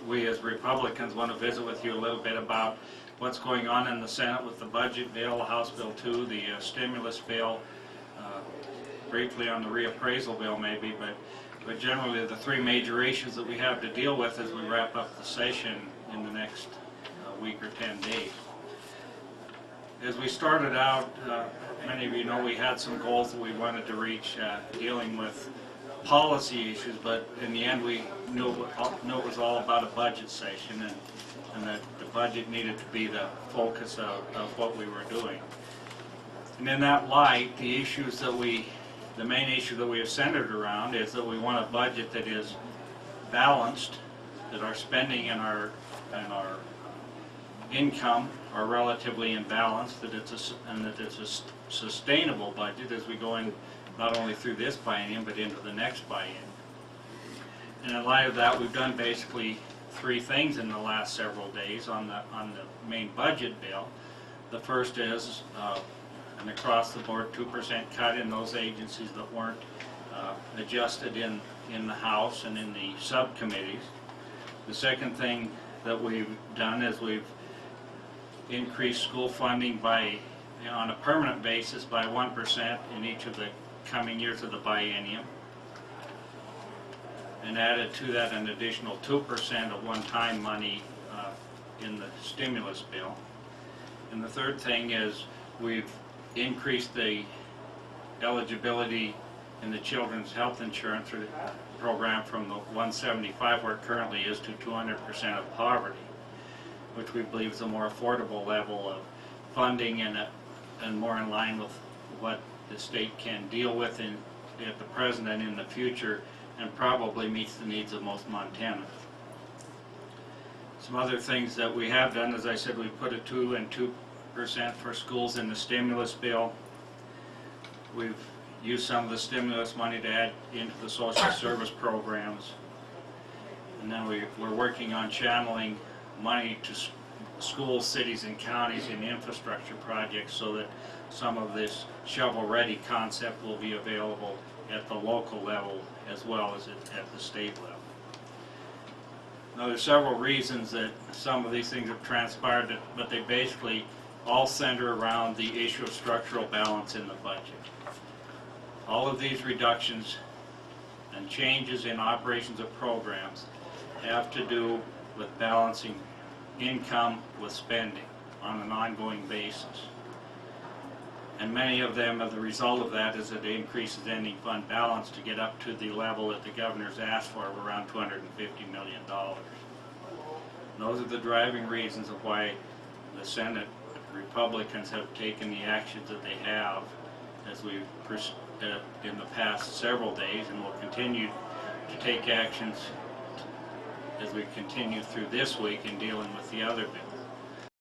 we as Republicans want to visit with you a little bit about what's going on in the Senate with the budget bill, House Bill 2, the stimulus bill, briefly on the reappraisal bill maybe, but generally the three major issues that we have to deal with as we wrap up the session in the next week or 10 days. As we started out, many of you know we had some goals that we wanted to reach dealing with policy issues, but in the end we knew it was all about a budget session, and that the budget needed to be the focus of what we were doing. And in that light, the main issue that we have centered around is that we want a budget that is balanced, that our spending and our income are relatively in balance, that it's a sustainable budget as we go in not only through this biennium but into the next biennium. And in light of that, we've done basically three things in the last several days on the main budget bill. The first is an across-the-board 2% cut in those agencies that weren't adjusted in the House and in the subcommittees. The second thing that we've done is we've increased school funding by, on a permanent basis, by 1% in each of the coming years of the biennium, and added to that an additional 2% of one-time money in the stimulus bill. And the third thing is we've increased the eligibility in the children's health insurance program from the 175 where it currently is to 200% of poverty, which we believe is a more affordable level of funding and more in line with what the state can deal with at the present and in the future, and probably meets the needs of most Montanans. Some other things that we have done, as I said, we put a 2% and 2% for schools in the stimulus bill. We've used some of the stimulus money to add into the social service programs. And then we're working on channeling money to schools, cities, and counties in infrastructure projects so that some of this shovel-ready concept will be available at the local level as well as at the state level. Now, there's several reasons that some of these things have transpired, but they basically all center around the issue of structural balance in the budget. All of these reductions and changes in operations of programs have to do with balancing income with spending on an ongoing basis. And many of them, as a result of that, is that it increases ending fund balance to get up to the level that the governor's asked for of around $250 million. And those are the driving reasons of why the Senate Republicans have taken the actions that they have as we've in the past several days, and will continue to take actions as we continue through this week in dealing with the other bills.